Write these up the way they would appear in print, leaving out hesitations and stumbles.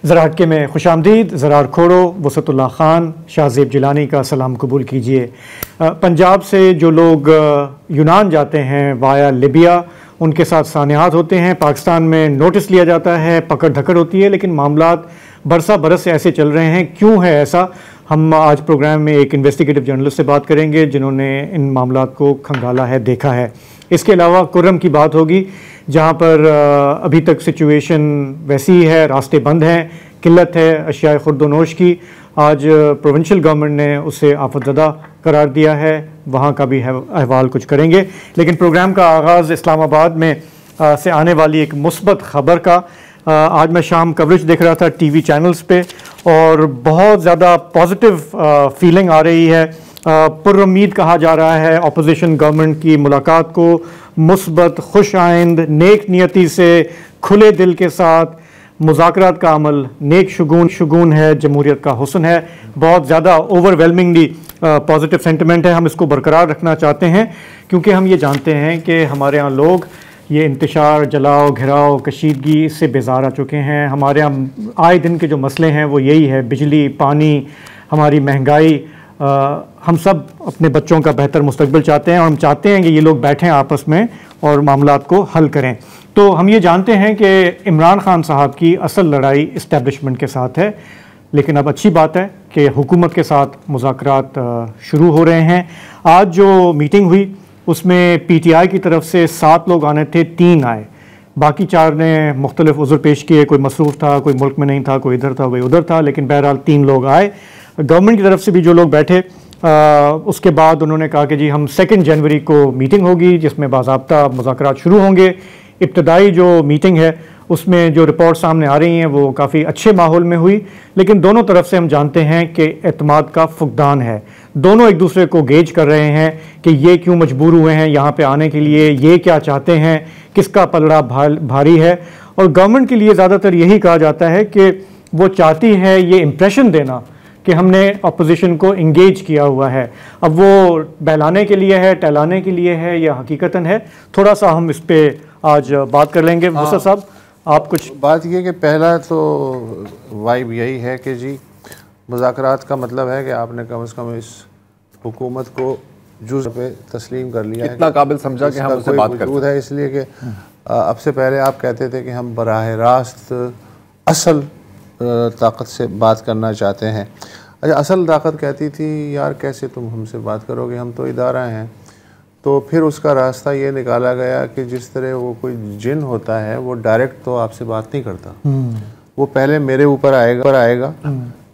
ज़रा हटके में खुशामदीद। ज़रार खोड़ो, वसतुल्लाह ख़ान, शाहज़ेब जिलानी का सलाम कबूल कीजिए। पंजाब से जो लोग यूनान जाते हैं वाया लिबिया, उनके साथ सानियात होते हैं। पाकिस्तान में नोटिस लिया जाता है, पकड़ धकड़ होती है, लेकिन मामलात बरसा बरस से ऐसे चल रहे हैं। क्यों है ऐसा? हम आज प्रोग्राम में एक इन्वेस्टिगेटिव जर्नलिस्ट से बात करेंगे जिन्होंने इन मामलात को खंगाला है, देखा है। इसके अलावा कुर्रम की बात होगी, जहाँ पर अभी तक सिचुएशन वैसी ही है, रास्ते बंद हैं, किल्लत है अशिया खुर्दोनोश की। आज प्रोविंशियल गवर्नमेंट ने उसे आफतज़दा करार दिया है, वहाँ का भी अहवाल कुछ करेंगे। लेकिन प्रोग्राम का आगाज़ इस्लामाबाद में से आने वाली एक मुस्बत ख़बर का। आज मैं शाम कवरेज देख रहा था टीवी चैनल्स पे और बहुत ज़्यादा पॉजिटिव फीलिंग आ रही है। पुरुम्मीद कहा जा रहा है अपोजिशन गवर्नमेंट की मुलाकात को, मुस्बत, खुश आइंद, नेक नियति से, खुले दिल के साथ मुज़ाकरात का अमल नेक शगुन है, जमहूरियत का हुस्न है। बहुत ज़्यादा ओवरवेलमिंगली पॉजिटिव सेंटिमेंट है। हम इसको बरकरार रखना चाहते हैं क्योंकि हम ये जानते हैं कि हमारे यहाँ लोग ये इंतशार, जलाओ, घिराव, कशीदगी, इससे बेजार आ चुके हैं। हमारे यहाँ आए दिन के जो मसले हैं वो यही है, बिजली, पानी, हमारी महंगाई। हम सब अपने बच्चों का बेहतर मुस्तकबिल चाहते हैं और हम चाहते हैं कि ये लोग बैठें आपस में और मामलात को हल करें। तो हम ये जानते हैं कि इमरान खान साहब की असल लड़ाई इस्टेब्लिशमेंट के साथ है, लेकिन अब अच्छी बात है कि हुकूमत के साथ मुज़ाकरात शुरू हो रहे हैं। आज जो मीटिंग हुई उसमें PTI की तरफ से 7 लोग आने थे, 3 आए, बाकी 4 ने मुख्तलिफ उज़्र पेश किए। कोई मसरूफ़ था, कोई मुल्क में नहीं था, कोई इधर था, कोई उधर था, लेकिन बहरहाल 3 लोग आए। गवर्नमेंट की तरफ से भी जो लोग बैठे, उसके बाद उन्होंने कहा कि जी हम 2 जनवरी को मीटिंग होगी जिसमें बाज़ाब्ता मुज़ाकरात शुरू होंगे। इब्तदाई जो मीटिंग है उसमें जो रिपोर्ट सामने आ रही हैं वो काफ़ी अच्छे माहौल में हुई, लेकिन दोनों तरफ से हम जानते हैं कि एतमाद का फुकदान है। दोनों एक दूसरे को गेज कर रहे हैं कि ये क्यों मजबूर हुए हैं यहाँ पे आने के लिए, ये क्या चाहते हैं, किसका पलड़ा भारी है। और गवर्नमेंट के लिए ज़्यादातर यही कहा जाता है कि वो चाहती है ये इम्प्रेशन देना कि हमने अपोजिशन को इंगेज किया हुआ है। अब वो बहलाने के लिए है, टहलाने के लिए है, या हकीकतन है? थोड़ा सा हम इस पर आज बात कर लेंगे। मुसा साहब, आप कुछ बात ये कि पहला तो वाइब यही है कि जी मुज़ाकरात का मतलब है कि आपने कम से कम इस हुकूमत को जुज़ पे तस्लीम कर लिया है, इतना काबिल समझा कि हम उससे बात करते हैं। इसलिए कि अब से पहले आप कहते थे कि हम बराह रास्त असल ताकत से बात करना चाहते हैं। अच्छा, असल ताकत कहती थी यार कैसे तुम हमसे बात करोगे, हम तो इदारा हैं। तो फिर उसका रास्ता ये निकाला गया कि जिस तरह वो कोई जिन होता है वो डायरेक्ट तो आपसे बात नहीं करता, वो पहले मेरे ऊपर आएगा,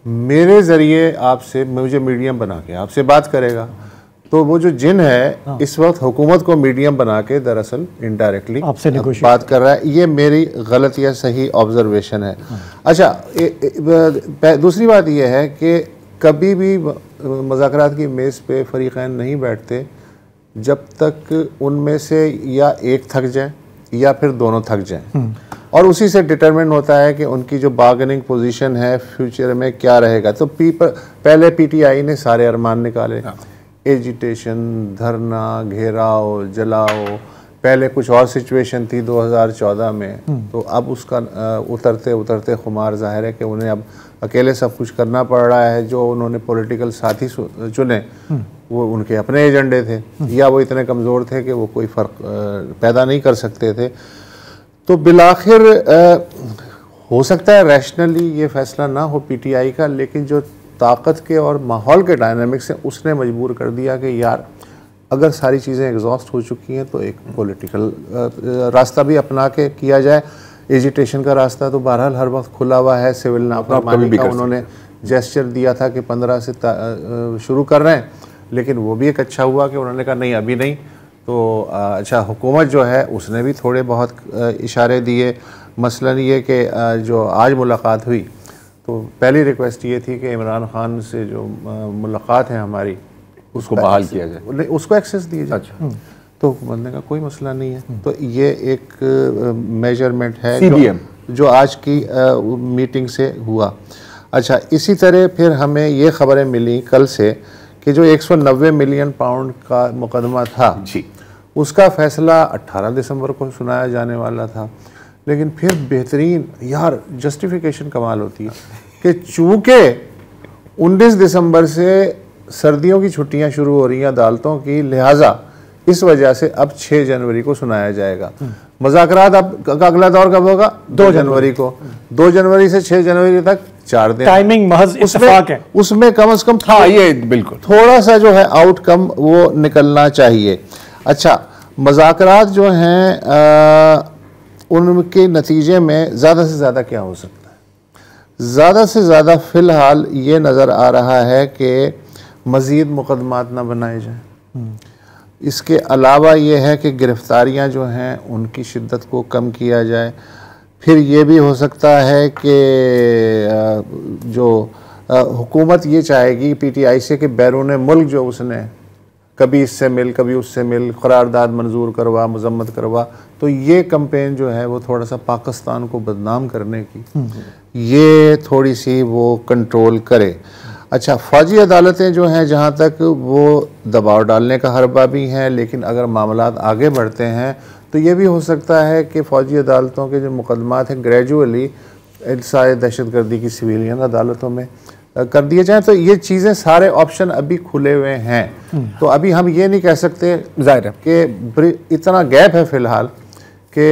मेरे ज़रिए आपसे, मुझे मीडियम बना के आपसे बात करेगा। तो वो जो जिन है इस वक्त हुकूमत को मीडियम बना के दरअसल इनडायरेक्टली आपसे बात कर रहा है। ये मेरी गलत या सही ऑब्जर्वेशन है। अच्छा, दूसरी बात ये है कि कभी भी मुज़ाकरात की मेज़ पे फ़रीक़ैन नहीं बैठते जब तक उनमें से या एक थक जाए या फिर दोनों थक जाएं, और उसी से डिटरमिन होता है कि उनकी जो बार्गेनिंग पोजीशन है फ्यूचर में क्या रहेगा। तो पहले PTI ने सारे अरमान निकाले, एजिटेशन, धरना, घेराव, जलाओ। पहले कुछ और सिचुएशन थी 2014 में, तो अब उसका उतरते उतरते खुमार ज़ाहिर है कि उन्हें अब अकेले सब कुछ करना पड़ रहा है। जो उन्होंने पॉलिटिकल साथी चुने वो उनके अपने एजेंडे थे या वो इतने कमज़ोर थे कि वो कोई फ़र्क पैदा नहीं कर सकते थे। तो बिलाखिर हो सकता है रैशनली ये फ़ैसला ना हो PTI का, लेकिन जो ताकत के और माहौल के डायनामिक्स हैं उसने मजबूर कर दिया कि यार अगर सारी चीज़ें एग्जॉस्ट हो चुकी हैं तो एक पॉलिटिकल रास्ता भी अपना के किया जाए। एजिटेशन का रास्ता तो बहरहाल हर वक्त खुला हुआ है। सिविल नाफरमानी का उन्होंने जेस्चर दिया था कि 15 से शुरू कर रहे हैं, लेकिन वो भी एक अच्छा हुआ कि उन्होंने कहा नहीं अभी नहीं। तो अच्छा, हुकूमत जो है उसने भी थोड़े बहुत इशारे दिए। मसलन ये कि जो आज मुलाकात हुई तो पहली रिक्वेस्ट ये थी कि इमरान खान से जो मुलाकात है हमारी उसको बहाल किया जाए, उसको एक्सेस दिया जाए। अच्छा, तो हुकूमत ने कहा कोई मसला नहीं है। तो ये एक मेजरमेंट है जो आज की मीटिंग से हुआ। अच्छा, इसी तरह फिर हमें ये खबरें मिली कल से कि जो 190 मिलियन पाउंड का मुकदमा था जी, उसका फैसला 18 दिसंबर को सुनाया जाने वाला था, लेकिन फिर बेहतरीन यार जस्टिफिकेशन कमाल होती है कि चूँकि 19 दिसंबर से सर्दियों की छुट्टियां शुरू हो रही हैं अदालतों की, लिहाजा इस वजह से अब 6 जनवरी को सुनाया जाएगा। मुज़ाकरात अब अगला दौर कब होगा? 2 जनवरी को। 2 जनवरी से 6 जनवरी तक 4 दिन टाइमिंग महज इत्तेफाक है। उसमें कम से कम हाँ ये बिल्कुल थोड़ा सा जो है आउटकम वो निकलना चाहिए। अच्छा, मुज़ाकरात जो हैं उनके नतीजे में ज़्यादा से ज़्यादा क्या हो सकता है? ज़्यादा से ज़्यादा फ़िलहाल ये नज़र आ रहा है कि मज़ीद मुकदमात ना बनाए जाएं। इसके अलावा ये है कि गिरफ़्तारियाँ जो हैं उनकी शिद्दत को कम किया जाए। फिर ये भी हो सकता है कि जो हुकूमत ये चाहेगी PTI से कि बैरून मुल्क जो उसने कभी इससे मिल कभी उससे मिल, करारदाद मंजूर करवा, मजम्मत करवा, तो ये कैंपेन जो है वो थोड़ा सा पाकिस्तान को बदनाम करने की ये थोड़ी सी वो कंट्रोल करे। अच्छा, फ़ौजी अदालतें जो हैं जहाँ तक वो दबाव डालने का हरबा भी हैं, लेकिन अगर मामलात आगे बढ़ते हैं तो ये भी हो सकता है कि फ़ौजी अदालतों के जो मुकदमात हैं ग्रेजुअली इंसाए दहशतगर्दी की सिविलियन अदालतों में कर दिए जाएँ। तो ये चीज़ें सारे ऑप्शन अभी खुले हुए हैं। तो अभी हम ये नहीं कह सकते ज़ाहिर है कि इतना गैप है फ़िलहाल कि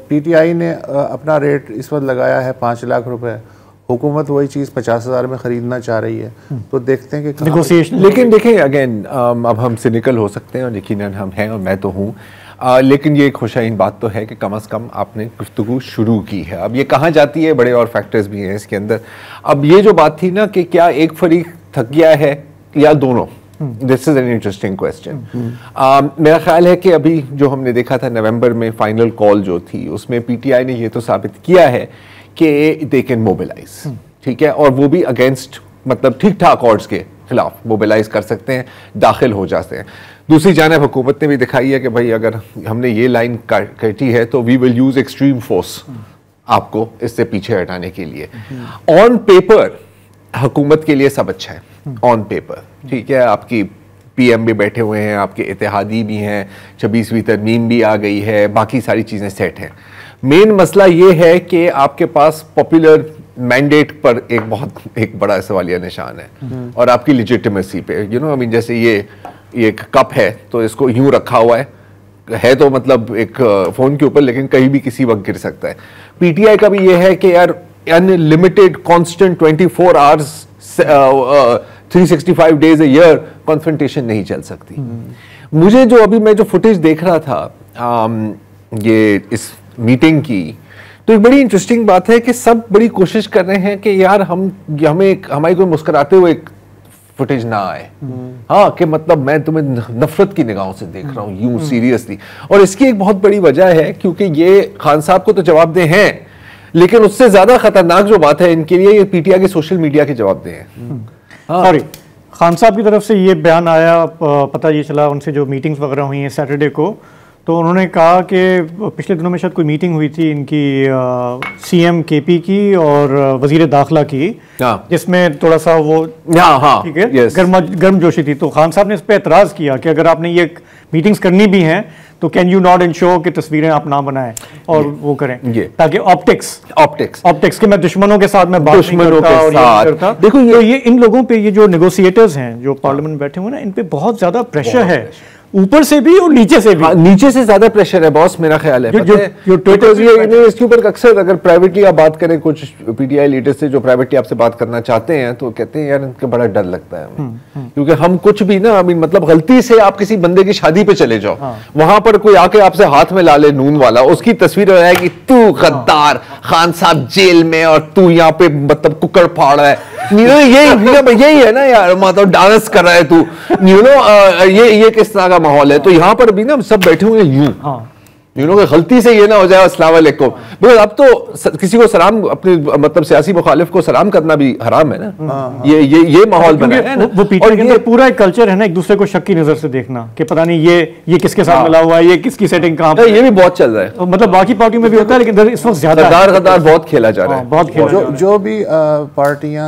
PTI ने अपना रेट इस वक्त लगाया है 5 लाख रुपए, हुकूमत वही चीज़ 50,000 में ख़रीदना चाह रही है। तो देखते हैं कि नेगोशिएशन। लेकिन देखें अगेन अब हम सिनिकल हो सकते हैं और यकीनन हम हैं और मैं तो हूँ, लेकिन ये एक खुशाइन बात तो है कि कम से कम आपने गुफ्तगू शुरू की है। अब ये कहाँ जाती है, बड़े और फैक्टर्स भी हैं इसके अंदर। अब ये जो बात थी ना कि क्या एक फरीक थक गया है या दोनों, this is an interesting question. मेरा ख्याल है कि अभी जो हमने देखा था नवंबर में फाइनल कॉल जो थी उसमें PTI ने ये तो साबित किया है कि दे कैन मोबिलाइज, ठीक है, और वो भी अगेंस्ट मतलब ठीक ठाक ऑर्ड्स के खिलाफ मोबिलाइज कर सकते हैं, दाखिल हो जाते हैं। दूसरी जानिब हुकूमत ने भी दिखाई है कि भाई अगर हमने ये लाइन काटी है तो we will use extreme force आपको इससे पीछे हटाने के लिए। ऑन पेपर हुकूमत के लिए सब अच्छा है, ऑन पेपर ठीक है, आपकी PM भी बैठे हुए हैं, आपके इत्तेहादी भी हैं, 26वीं तरमीम भी आ गई है, बाकी सारी चीज़ें सेट हैं। मेन मसला ये है कि आपके पास पॉपुलर मैंडेट पर एक बड़ा सवालिया निशान है और आपकी लिजिटिमेसी पे, यू नो आई मीन, जैसे ये एक कप है तो इसको यूं रखा हुआ है तो मतलब एक फ़ोन के ऊपर, लेकिन कहीं भी किसी वक्त गिर सकता है। PTI का भी ये है कि यार unlimited constant 24 hours 365 days a year confrontation नहीं चल सकती। मुझे जो अभी मैं जो फुटेज देख रहा था ये इस मीटिंग की, तो एक बड़ी इंटरेस्टिंग बात है कि सब बड़ी कोशिश कर रहे हैं कि यार हमारी कोई मुस्कुराते हुए फुटेज ना आए। हाँ, कि मतलब मैं तुम्हें नफरत की निगाहों से देख रहा हूँ यूं सीरियसली। और इसकी एक बहुत बड़ी वजह है क्योंकि ये खान साहब को तो जवाबदेह हैं, लेकिन उससे ज्यादा खतरनाक जो बात है इनके लिए, ये PTI के सोशल मीडिया के जवाबदेह हैं। सॉरी, खान साहब की तरफ से ये बयान आया, पता ये चला उनसे जो मीटिंग्स वगैरह हुई हैं सैटरडे को, तो उन्होंने कहा कि पिछले दिनों में शायद कोई मीटिंग हुई थी इनकी CM KP की और वजीर दाखिला की, जिसमें थोड़ा सा वो ठीक है गर्मजोशी थी। तो खान साहब ने इस पर एतराज़ किया कि अगर आपने ये मीटिंग्स करनी भी हैं तो कैन यू नॉट इंश्योर कि तस्वीरें आप ना बनाएं और वो करें, ताकि ऑप्टिक्स के मैं दुश्मनों के साथ मैं बात नहीं करता। देखो ये इन लोगों पे, ये जो नेगोशिएटर्स हैं जो पार्लियामेंट में बैठे हुए हैं, इन पे बहुत ज्यादा प्रेशर है, ऊपर से भी और नीचे से भी। नीचे से ज्यादा प्रेशर है बॉस, मेरा ख्याल है। इसके ऊपर अक्सर अगर प्राइवेटली आप बात करें कुछ PTI लीडर से जो प्राइवेटली आपसे बात करना चाहते हैं, तो कहते हैं यार इनका बड़ा डर लगता है क्योंकि हम कुछ भी ना, मतलब गलती से आप किसी बंदे की शादी पे चले जाओ, वहां पर कोई आके आपसे हाथ में ला ले नून वाला, उसकी तस्वीर आएगी तू गद्दार, खान साहब जेल में और तू यहाँ पे मतलब कुकर फाड़ रहा है, यही है ना यार, मतलब डांस कर रहा है तू, ये किस तरह का माहौल है। तो यहाँ पर भी ना सब बैठे हुए हैं यूं गलती से ये ना हो जाए अस्सलाम वालेकुम, बिकॉज़ अब तो किसी को सलाम, अपने मतलब सियासी मुखालिफ को सलाम करना भी हराम है ना। ये माहौल बना है ना। वो PTI के अंदर पूरा एक कल्चर है ना, एक दूसरे को शक की नजर से देखना कि पता नहीं ये किसके साथ मिला हुआ है, ये किसकी सेटिंग कहाँ पे, ये भी बहुत चल रहा है। मतलब बाकी पार्टी में भी होता है, लेकिन इस वक्त ज्यादा गद्दार बहुत खेला जा रहा है, बहुत खेला। जो भी पार्टियां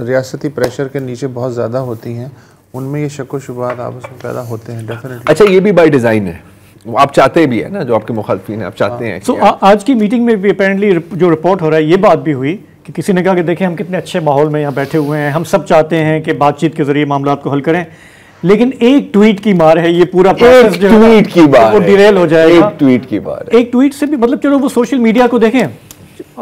रियासती प्रेशर के नीचे बहुत ज्यादा होती हैं, उनमें ये शक व शुबहात आपस में पैदा होते हैं डेफिनेटली। अच्छा, ये भी बाय डिजाइन है वो आप चाहते भी है ना, जो आपके मुखालफिन हैं, आप चाहते हैं। So, आज की मीटिंग में भी अपेरेंटली जो रिपोर्ट हो रहा है, ये बात भी हुई कि किसी ने कहा कि देखिए हम कितने अच्छे माहौल में यहाँ बैठे हुए हैं, हम सब चाहते हैं कि बातचीत के जरिए मामला को हल करें, लेकिन एक ट्वीट की मार है ये पूरा प्रोसेस जो ट्वीट की बात वो डिरेल हो जाएगा। एक ट्वीट की बात, एक ट्वीट से भी मतलब चलो वो सोशल मीडिया को देखें,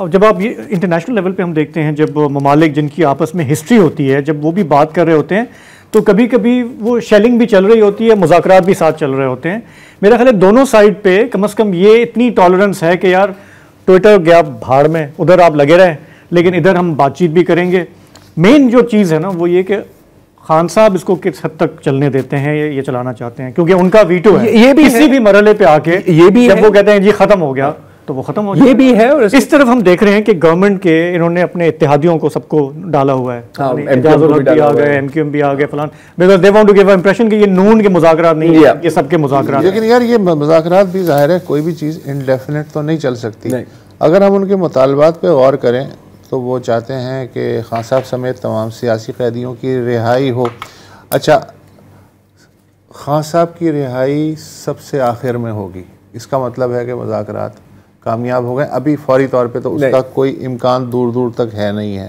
जब आप ये इंटरनेशनल लेवल पे हम देखते हैं, जब ममालिक जिनकी आपस में हिस्ट्री होती है, जब वो भी बात कर रहे होते हैं तो कभी कभी वो शेलिंग भी चल रही होती है, मुज़ाकरात भी साथ चल रहे होते हैं। मेरा ख्याल है दोनों साइड पे कम से कम ये इतनी टॉलरेंस है कि यार ट्विटर गया भाड़ में, उधर आप लगे रहें, लेकिन इधर हम बातचीत भी करेंगे। मेन जो चीज़ है ना वो ये कि खान साहब इसको किस हद तक चलने देते हैं, ये चलाना चाहते हैं, क्योंकि उनका वीटो है। ये भी किसी भी मरहले पे आके ये भी जब वो कहते हैं जी खत्म हो गया तो वो खत्म हो जाए। ये भी है। और इस तरफ हम देख रहे हैं कि गवर्नमेंट के इन्होंने अपने इत्तेहादियों को सबको डाला हुआ है, एजाजुल भी आ गए, एमक्यूएम भी आ गए, फलान, because they want to give impression कि ये नून के मुज़ाकरात नहीं है, ये सबके मुज़ाकरात। लेकिन यार ये मुज़ाकरात भी ज़ाहिर है कोई भी चीज़ इंडेफिनिट तो नहीं चल सकती। अगर हम उनके मुतालबात पे गौर करें तो वो चाहते हैं कि खान साहब समेत तमाम सियासी कैदियों की रिहाई हो। अच्छा, खान साहब की रिहाई सबसे आखिर में होगी, इसका मतलब है कि मुज़ाकरात कामयाब हो गए। अभी फौरी तौर पे तो उसका कोई इम्कान दूर दूर तक है नहीं है।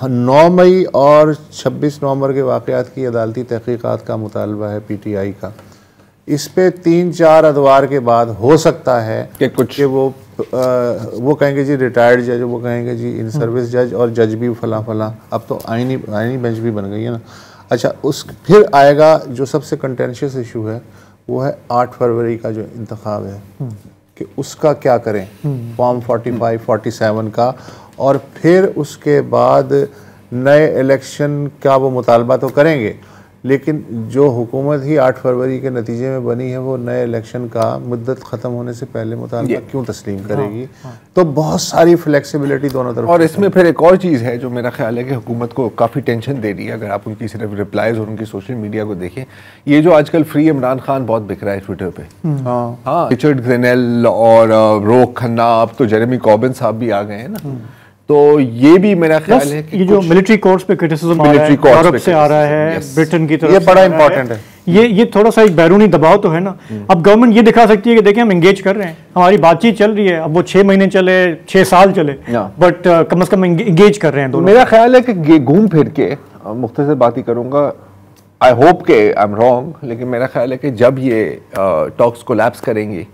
9 मई और 26 नवंबर के वाक़यात की अदालती तहकीक़ात का मुतालबा है PTI का। इस पे 3-4 अदवार के बाद हो सकता है कि वो कहेंगे जी रिटायर्ड जज, वो कहेंगे जी इन सर्विस जज, और जज भी फला फला। अब तो आईनी बेंच भी बन गई है ना। अच्छा, फिर आएगा जो सबसे कंटेंशियस इशू है, वो है 8 फरवरी का जो इंतखाब है कि उसका क्या करें, फॉर्म 45, 47 का, और फिर उसके बाद नए इलेक्शन का वो मुतालबा तो करेंगे, लेकिन जो हुकूमत ही 8 फरवरी के नतीजे में बनी है वो नए इलेक्शन का मुद्दत ख़त्म होने से पहले मुतालबा क्यों तस्लीम करेगी। तो बहुत सारी फ्लेक्सिबिलिटी दोनों तरफ। और इसमें फिर एक और चीज़ है जो मेरा ख्याल है कि हुकूमत को काफ़ी टेंशन दे रही है। अगर आप उनकी सिर्फ रिप्लाईज और उनकी सोशल मीडिया को देखें, ये जो आजकल फ्री इमरान खान बहुत बिक रहा है ट्विटर पे। हाँ, रिचर्ड ग्रेनेल और रोक खन्ना, अब तो जेरेमी कॉर्बिन साहब भी आ गए हैं ना। तो ये भी मेरा ख्याल है कि ये जो मिलिट्री कोर्स पे क्रिटिसिज्म आ रहा है, यूरोप से आ रहा है, ब्रिटेन की तरफ, ये बड़ा इंपॉर्टेंट है। ये थोड़ा सा एक बैरूनी दबाव तो है ना। अब गवर्नमेंट ये दिखा सकती है कि देखिए हम एंगेज कर रहे हैं, हमारी बातचीत चल रही है, अब वो 6 महीने चले, 6 साल चले, बट कम से कम एंगेज कर रहे हैं दोनों। मेरा ख्याल है कि घूम फिर के मुख्तसर बात ही करूंगा, आई होप के आई एम रॉन्ग, लेकिन मेरा ख्याल है कि जब ये टॉक्स कोलैप्स करेंगे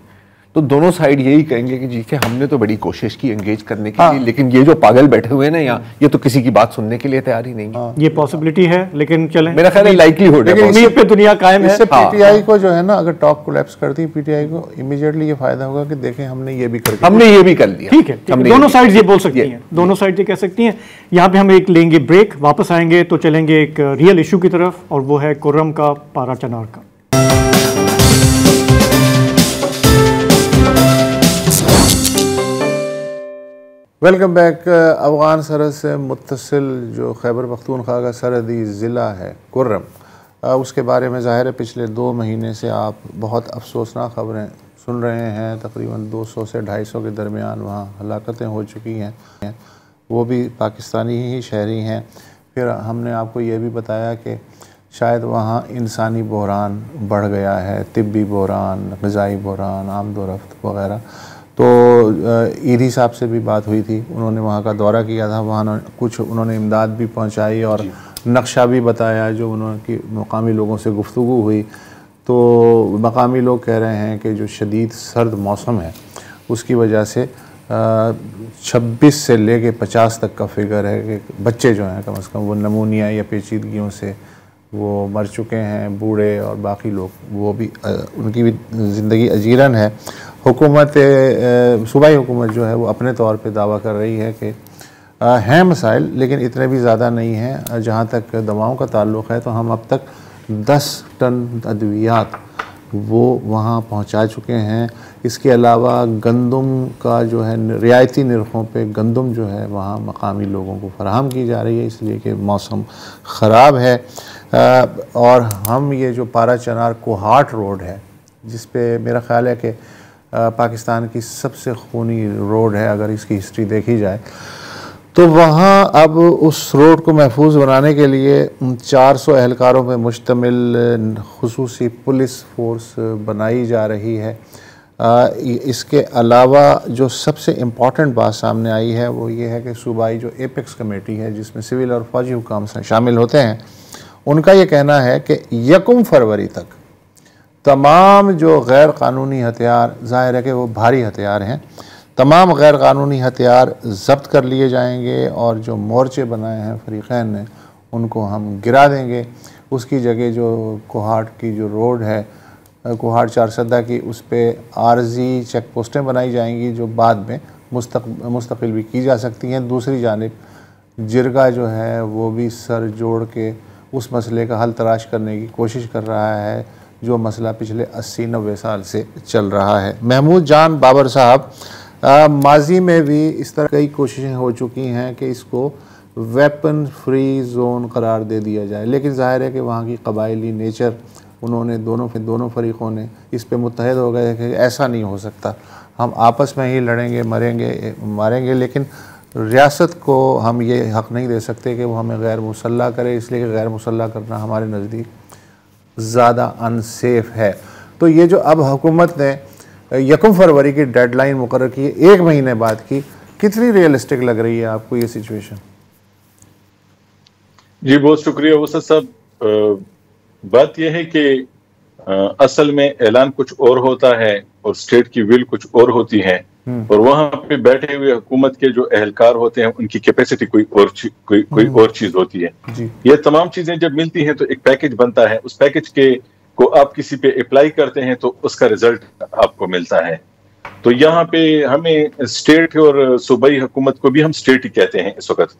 तो दोनों साइड यही कहेंगे कि जी कि हमने तो बड़ी कोशिश की एंगेज करने के लिए, लेकिन ये जो पागल बैठे हुए हैं ना यहाँ, ये तो किसी की बात सुनने के लिए तैयार ही नहीं है। ये पॉसिबिलिटी है, लेकिन चलें, मेरा ख्याल है लाइकलीहुड है, उम्मीद पे दुनिया कायम है। इससे PTI को जो है ना, अगर टॉक कोलैप्स करती है PTI को, इमीडिएटली ये फायदा होगा कि देखें हमने ये भी कर लिया। ठीक है, दोनों साइड ये बोल सकती हैं, दोनों साइड ये कह सकती हैं। यहाँ पे हम एक लेंगे ब्रेक, वापस आएंगे तो चलेंगे एक रियल इशू की तरफ, और वो है खुर्रम का पारा चनार का। Welcome back. अफगान सरहद से मुत्तसिल जो खैबर पख्तूनख्वा का सरहदी ज़िला है खुर्रम, उसके बारे में ज़ाहिर है पिछले 2 महीने से आप बहुत अफसोसनाक खबरें सुन रहे हैं। तकरीबन 200 से 250 के दरमियान वहाँ हलाकतें हो चुकी हैं, वो भी पाकिस्तानी ही शहरी हैं। फिर हमने आपको ये भी बताया कि शायद वहाँ इंसानी बहरान बढ़ गया है, तिब्बी बहरान, ग़िज़ाई बहरान, आमदोरफ्त वग़ैरह। तो ईदी साहब से भी बात हुई थी, उन्होंने वहाँ का दौरा किया था, वहाँ कुछ उन्होंने इमदाद भी पहुँचाई और नक्शा भी बताया जो उन्होंने मकामी लोगों से गुफ्तगू हुई। तो मकामी लोग कह रहे हैं कि जो शदीद सर्द मौसम है उसकी वजह से 26 से लेके 50 तक का फिगर है कि बच्चे जो हैं कम से कम वो नमूनिया या पेचीदगियों से वो मर चुके हैं। बूढ़े और बाकी लोग वो भी उनकी भी ज़िंदगी अजीरन है। हुकूमत सूबाई हुकूमत जो है वो अपने तौर पे दावा कर रही है कि हैं मसाइल, लेकिन इतने भी ज़्यादा नहीं हैं। जहाँ तक दवाओं का ताल्लुक़ है तो हम अब तक 10 टन अद्वियात वो वहाँ पहुँचा चुके हैं। इसके अलावा गंदम का जो है रियायती निर्खों पे गंदम जो है वहाँ मकामी लोगों को फराहम की जा रही है, इसलिए कि मौसम ख़राब है। और हम ये जो पारा चनार कोहाट रोड है, जिस पे मेरा ख़्याल है कि पाकिस्तान की सबसे खूनी रोड है अगर इसकी हिस्ट्री देखी जाए, तो वहाँ अब उस रोड को महफूज बनाने के लिए 400 एहलकारों पर मुश्तमिल खुसूसी पुलिस फोर्स बनाई जा रही है। इसके अलावा जो सबसे इम्पॉर्टेंट बात सामने आई है वो ये है कि सूबाई जो एपेक्स कमेटी है, जिसमें सिविल और फौजी हुकाम शामिल होते हैं, उनका ये कहना है कि 1 फरवरी तक तमाम जो गैर कानूनी हथियार, ज़ाहिर है कि वो भारी हथियार हैं, तमाम गैर कानूनी हथियार जब्त कर लिए जाएंगे और जो मोर्चे बनाए हैं फरीक़ैन ने उनको हम गिरा देंगे। उसकी जगह जो कोहाट की जो रोड है, कोहाट चारसदा की, उस पर आर्जी चेक पोस्टें बनाई जाएंगी जो बाद में मुस्तकिल भी की जा सकती हैं। दूसरी जानिब जिरगा जो है वो भी सर जोड़ के उस मसले का हल तलाश करने की कोशिश कर रहा है जो मसला पिछले 80-90 साल से चल रहा है। महमूद जान बाबर साहब, माजी में भी इस तरह कई कोशिशें हो चुकी हैं कि इसको वेपन फ्री जोन करार दे दिया जाए, लेकिन जाहिर है कि वहाँ की कबायली नेचर, उन्होंने दोनों फरीक़ों ने इस पे मुत्तहद हो गए कि ऐसा नहीं हो सकता, हम आपस में ही लड़ेंगे, मारेंगे, लेकिन रियासत को हम ये हक़ नहीं दे सकते कि वो हमें गैर मुसल्लह करे, इसलिए कि गैर मुसल्लह करना हमारे नज़दीक ज़्यादा अनसेफ है। तो ये जो अब हुकूमत ने 1 फरवरी की डेडलाइन मुकर्रर की है, 1 महीने बाद की, कितनी रियलिस्टिक लग रही है आपको ये सिचुएशन? जी बहुत शुक्रिया वसत साहब। बात यह है कि असल में ऐलान कुछ और होता है और स्टेट की विल कुछ और होती है, और वहां पे बैठे हुए हुकूमत के जो एहलकार होते हैं उनकी कैपेसिटी कोई और चीज होती है। ये तमाम चीजें जब मिलती हैं तो एक पैकेज बनता है, उस पैकेज के को आप किसी पे अप्लाई करते हैं तो उसका रिजल्ट आपको मिलता है। तो यहाँ पे हमें स्टेट और सूबाई हुकूमत को भी हम स्टेट ही कहते हैं इस वक्त।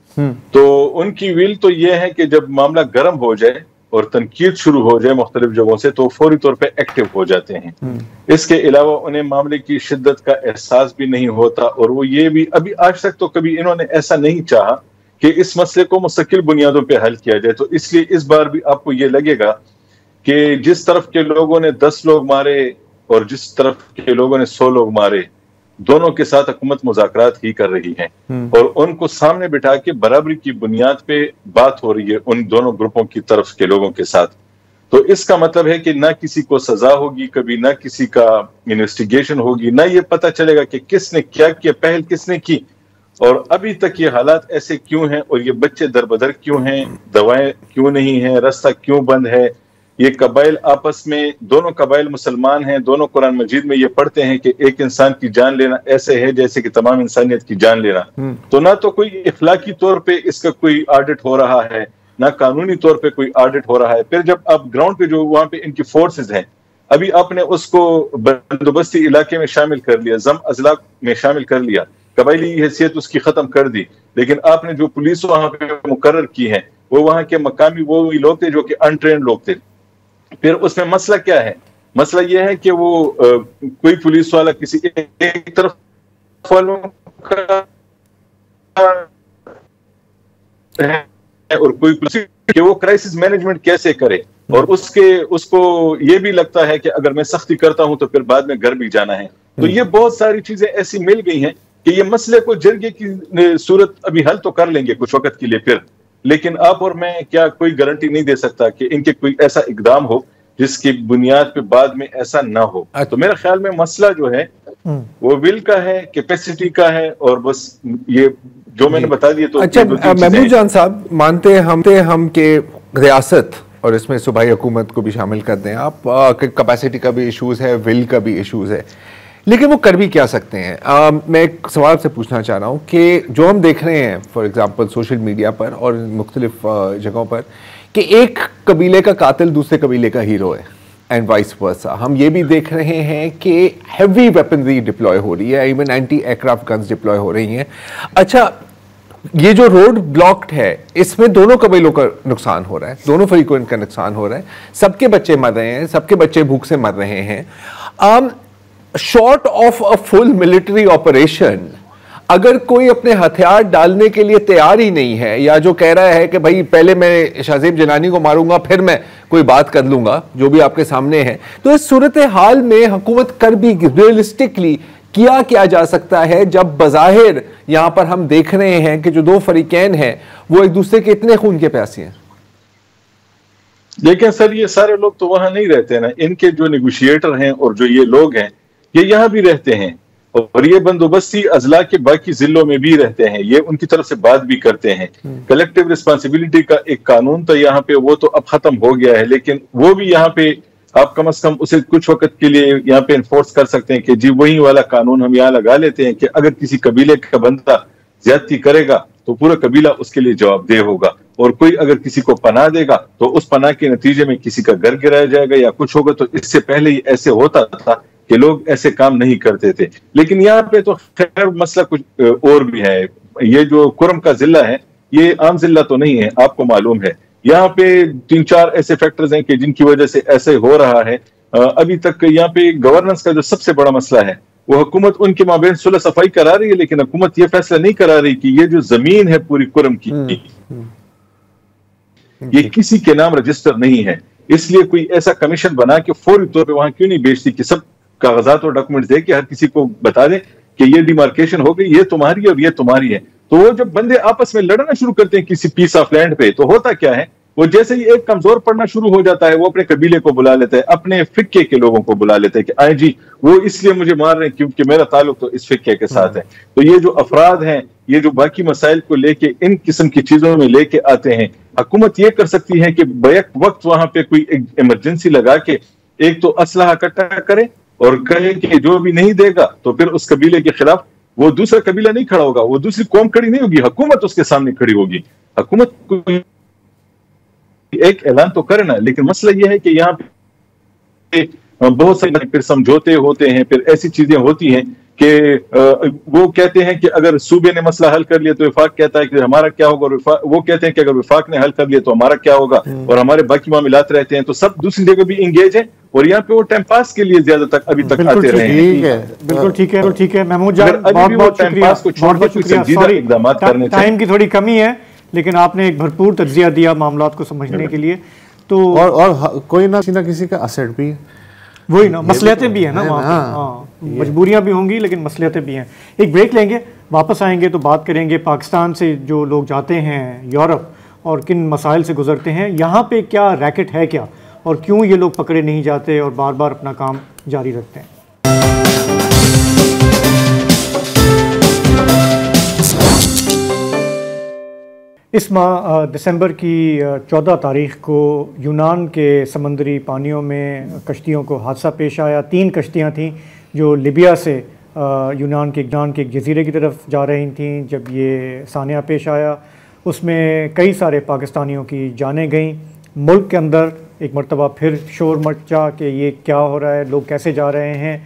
तो उनकी विल तो ये है कि जब मामला गर्म हो जाए और तनकीद शुरू हो जाए मुख्तलिफ जगहों से तो फौरी तौर पे एक्टिव हो जाते हैं। इसके अलावा उन्हें मामले की शिद्दत का एहसास भी नहीं होता, और वो ये भी अभी आज तक तो कभी इन्होंने ऐसा नहीं चाहा कि इस मसले को मुस्तकिल बुनियादों पे हल किया जाए। तो इसलिए इस बार भी आपको ये लगेगा कि जिस तरफ के लोगों ने 10 लोग मारे और जिस तरफ के लोगों ने 100 लोग मारे, दोनों के साथ हुकूमत मुज़ाकरात ही कर रही है और उनको सामने बिठा के बराबरी की बुनियाद पे बात हो रही है उन दोनों ग्रुपों की तरफ के लोगों के साथ। तो इसका मतलब है कि ना किसी को सजा होगी कभी, ना किसी का इन्वेस्टिगेशन होगी, ना ये पता चलेगा कि किसने क्या किया, पहल किसने की, और अभी तक ये हालात ऐसे क्यों हैं और ये बच्चे दरबदर क्यों हैं, दवाएं क्यों नहीं हैं, रास्ता क्यों बंद है। ये कबाइल आपस में, दोनों कबाइल मुसलमान हैं, दोनों कुरान मजीद में ये पढ़ते हैं कि एक इंसान की जान लेना ऐसे है जैसे कि तमाम इंसानियत की जान लेना। तो ना तो कोई इखलाकी तौर पे इसका कोई ऑडिट हो रहा है, ना कानूनी तौर पे कोई ऑडिट हो रहा है। फिर जब आप ग्राउंड पे जो वहां पे इनकी फोर्सेस हैं, अभी आपने उसको बंदोबस्ती इलाके में शामिल कर लिया, जम अजला में शामिल कर लिया, कबाइली हैसियत उसकी खत्म कर दी, लेकिन आपने जो पुलिस वहां पे मुकर्रर की है वो वहां के मकामी वो लोग थे जो कि अनट्रेंड लोग थे। फिर उसमें मसला क्या है? मसला यह है कि वो कोई पुलिस वाला किसी एक तरफ वालों का है और कोई पुलिस कि वो क्राइसिस मैनेजमेंट कैसे करे, और उसको ये भी लगता है कि अगर मैं सख्ती करता हूं तो फिर बाद में घर भी जाना है। तो ये बहुत सारी चीजें ऐसी मिल गई हैं कि ये मसले को जरगे की सूरत अभी हल तो कर लेंगे कुछ वक्त के लिए फिर, लेकिन आप और मैं क्या कोई गारंटी नहीं दे सकता कि इनके कोई ऐसा इकदाम हो जिसकी बुनियाद पे बाद में ऐसा ना हो। तो मेरा ख्याल में मसला जो है वो विल का है, कैपेसिटी का है, और बस ये जो मैंने बता दिया। तो अच्छा महमूद जान साहब, मानते हम कि रियासत और इसमें सूबाई हुकूमत को भी शामिल कर दें आप, कैपेसिटी का भी इशूज़ है, विल का भी इशूज़ है, लेकिन वो कर भी क्या सकते हैं? मैं एक सवाल से पूछना चाह रहा हूँ कि जो हम देख रहे हैं फॉर एग्जांपल सोशल मीडिया पर और मुख्तलिफ जगहों पर कि एक कबीले का कातिल दूसरे कबीले का हीरो है एंड वाइस वर्सा। हम ये भी देख रहे हैं कि हैवी वेपनरी डिप्लॉय हो रही है, even anti aircraft guns deploy हो रही हैं। अच्छा, ये जो रोड ब्लॉक्ड है इसमें दोनों कबीलों का नुकसान हो रहा है, दोनों फरीकों का नुकसान हो रहा है, सबके बच्चे मर रहे हैं, सबके बच्चे भूख से मर रहे हैं। Short of a full military operation, अगर कोई अपने हथियार डालने के लिए तैयार ही नहीं है या जो कह रहा है कि भाई पहले मैं शाहजेब जिलानी को मारूंगा फिर मैं कोई बात कर लूंगा, जो भी आपके सामने है, तो इस सूरत हाल में हुकूमत कर भी रियलिस्टिकली किया क्या जा सकता है जब बज़ाहिर यहां पर हम देख रहे हैं कि जो दो फरीकैन हैं वो एक दूसरे के इतने खून के प्यासी हैं? लेकिन सर ये सारे लोग तो वहां नहीं रहते ना, इनके जो नेगोशिएटर हैं और जो ये लोग हैं ये यहाँ भी रहते हैं और ये बंदोबस्ती अजला के बाकी जिलों में भी रहते हैं, ये उनकी तरफ से बात भी करते हैं। कलेक्टिव रिस्पॉन्सिबिलिटी का एक कानून था यहाँ पे, वो तो अब खत्म हो गया है, लेकिन वो भी यहाँ पे आप कम से कम उसे कुछ वक्त के लिए यहाँ पे इन्फोर्स कर सकते हैं कि जी वही वाला कानून हम यहाँ लगा लेते हैं कि अगर किसी कबीले का बंदा ज्यादती करेगा तो पूरा कबीला उसके लिए जवाबदेह होगा, और कोई अगर किसी को पनाह देगा तो उस पनाह के नतीजे में किसी का घर गिराया जाएगा या कुछ होगा। तो इससे पहले ही ऐसे होता था कि लोग ऐसे काम नहीं करते थे, लेकिन यहाँ पे तो खैर मसला कुछ और भी है। ये जो कुरम का जिला है ये आम जिला तो नहीं है, आपको मालूम है, यहाँ पे 3-4 ऐसे फैक्टर्स हैं कि जिनकी वजह से ऐसे हो रहा है। अभी तक यहाँ पे गवर्नेंस का जो सबसे बड़ा मसला है वो हुकूमत उनके माबेन सुलह सफाई करा रही है, लेकिन हुकूमत ये फैसला नहीं करा रही कि ये जो जमीन है पूरी कुरम की ये किसी के नाम रजिस्टर नहीं है, इसलिए कोई ऐसा कमीशन बना के फौरी तौर पे वहां क्यों नहीं बेचती कि सब कागजात और डॉक्यूमेंट दे के हर किसी को बता दे कि ये डिमार्केशन हो गई, ये तुम्हारी है और ये तुम्हारी है। तो वो जब बंदे आपस में लड़ना शुरू करते हैं किसी पीस ऑफ लैंड पे, तो होता क्या है, वो जैसे ही एक कमजोर पड़ना शुरू हो जाता है वो अपने कबीले को बुला लेता है, अपने फिक्के के लोगों को बुला लेते हैं कि आए जी वो इसलिए मुझे मार रहे हैं क्योंकि मेरा ताल्लुक तो इस फिक्के के साथ है। तो ये जो अफराद हैं ये जो बाकी मसाइल को लेके इन किस्म की चीजों में लेके आते हैं, हुकूमत ये कर सकती है कि बैक वक्त वहां पे कोई इमरजेंसी लगा के एक तो असलहा इकट्ठा करे और कहे कि जो भी नहीं देगा तो फिर उस कबीले के खिलाफ वो दूसरा कबीला नहीं खड़ा होगा, वो दूसरी कौम खड़ी नहीं होगी, हुकूमत उसके सामने खड़ी होगी। हुकूमत को एक ऐलान तो करे ना, लेकिन मसला ये है कि यहाँ पे बहुत सारे फिर समझौते होते हैं, फिर ऐसी चीजें होती हैं कि वो कहते हैं कि अगर सूबे ने मसला हल कर लिया तो विफाक कहता है कि हमारा क्या होगा, और वो कहते हैं कि अगर विफाक ने हल कर लिया तो हमारा क्या होगा, और हमारे बाकी मामलात रहते हैं। तो सब दूसरी जगह भी इंगेज हैं और यहाँ पे वो टाइम पास के लिए ज्यादा तक अभी तक आते रहे हैं। बिल्कुल ठीक है, ठीक है महमूद जान, बहुत शुक्रिया। टाइम की थोड़ी कमी है लेकिन आपने एक भरपूर तज्जिया दिया मामलात को समझने के लिए। तो और कोई ना किसी का असर भी है, वही ना, मसलियतें भी है ना वहाँ पे, हाँ मजबूरियाँ भी होंगी लेकिन मसलियतें भी हैं। एक ब्रेक लेंगे, वापस आएंगे तो बात करेंगे पाकिस्तान से जो लोग जाते हैं यूरोप और किन मसाइल से गुजरते हैं, यहाँ पे क्या रैकेट है क्या, और क्यों ये लोग पकड़े नहीं जाते और बार बार अपना काम जारी रखते हैं। इस माह दिसंबर की 14 तारीख़ को यूनान के समंदरी पानियों में कश्तियों को हादसा पेश आया। 3 कश्तियाँ थीं जो लिबिया से यूनान के एक जजीरे की तरफ जा रही थीं। जब ये सानिया पेश आया उसमें कई सारे पाकिस्तानियों की जानें गईं। मुल्क के अंदर एक मरतबा फिर शोर मचा कि ये क्या हो रहा है, लोग कैसे जा रहे हैं।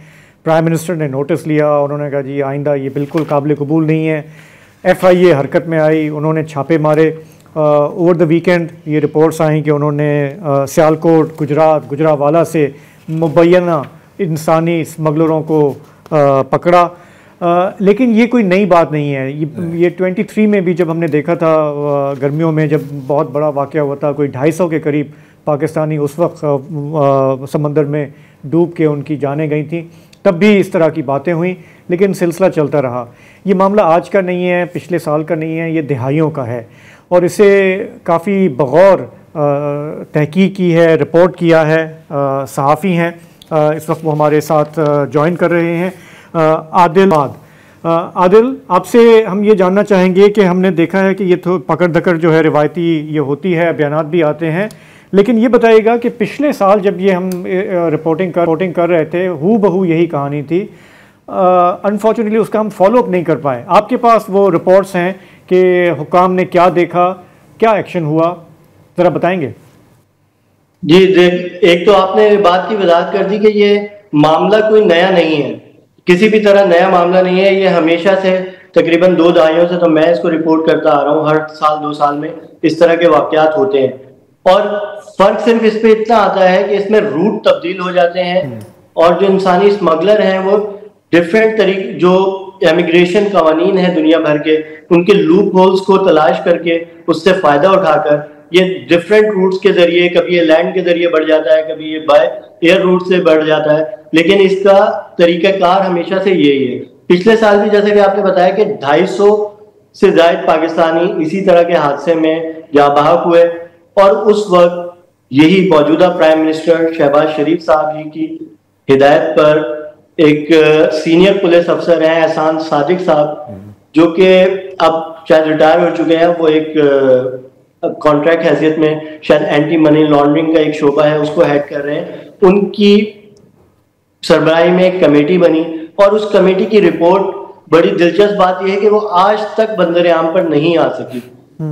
प्राइम मिनिस्टर ने नोटिस लिया, उन्होंने कहा जी आइंदा ये बिल्कुल काबिल कबूल नहीं है। FIA हरकत में आई, उन्होंने छापे मारे। ओवर द वीकेंड ये रिपोर्ट्स आई कि उन्होंने सियालकोट, गुजरावाला से मुबैना इंसानी स्मगलरों को पकड़ा। लेकिन ये कोई नई बात नहीं है। ये 23 में भी जब हमने देखा था गर्मियों में, जब बहुत बड़ा वाक़या हुआ था, कोई 250 के करीब पाकिस्तानी उस वक्त समंदर में डूब के उनकी जानें गई थी, तब भी इस तरह की बातें हुई, लेकिन सिलसिला चलता रहा। ये मामला आज का नहीं है, पिछले साल का नहीं है, ये दिहाइयों का है और इसे काफ़ी बगौर तहकीक की है, रिपोर्ट किया है। सहाफ़ी हैं, इस वक्त वो हमारे साथ ज्वाइन कर रहे हैं। आदिल, आपसे हम ये जानना चाहेंगे कि हमने देखा है कि ये तो पकड़ धकड़ जो है रिवायती ये होती है, बयानात भी आते हैं, लेकिन ये बताइएगा कि पिछले साल जब ये हम रिपोर्टिंग कर रहे थे, हू बहू यही कहानी थी। अनफॉर्चुनेटली उसका हम फॉलोअप नहीं कर पाए। आपके पास वो रिपोर्ट्स हैं कि हुकाम ने क्या देखा, क्या एक्शन हुआ, ज़रा बताएंगे। जी, एक तो आपने बात की वजाहत कर दी कि ये मामला कोई नया नहीं है, किसी भी तरह नया मामला नहीं है। ये हमेशा से तकरीबन 2 दहाइयों से तो मैं इसको रिपोर्ट करता आ रहा हूँ। हर साल 2 साल में इस तरह के वाकयात होते हैं और फर्क सिर्फ इस पे इतना आता है कि इसमें रूट तब्दील हो जाते हैं और जो इंसानी स्मगलर हैं वो डिफरेंट तरीके, जो इमिग्रेशन कवानीन है दुनिया भर के, उनके लूप होल्स को तलाश करके उससे फायदा उठाकर ये डिफरेंट रूट्स के जरिए, कभी ये लैंड के जरिए बढ़ जाता है, कभी ये बाय एयर रूट से बढ़ जाता है, लेकिन इसका तरीकाकार हमेशा से यही है। पिछले साल भी जैसे कि आपने बताया कि 250 से ज्यादा पाकिस्तानी इसी तरह के हादसे में जाँ बहक हुए, और उस वक्त यही मौजूदा प्राइम मिनिस्टर शहबाज शरीफ साहब जी की हिदायत पर एक सीनियर पुलिस अफसर हैं एहसान सादिक साहब, जो कि अब शायद रिटायर हो चुके हैं, वो एक कॉन्ट्रैक्ट हैसियत में शायद एंटी मनी लॉन्ड्रिंग का एक शोबा है उसको हेड कर रहे हैं। उनकी सरबराही में एक कमेटी बनी, और उस कमेटी की रिपोर्ट, बड़ी दिलचस्प बात यह है कि वो आज तक बंदर आम पर नहीं आ सकी,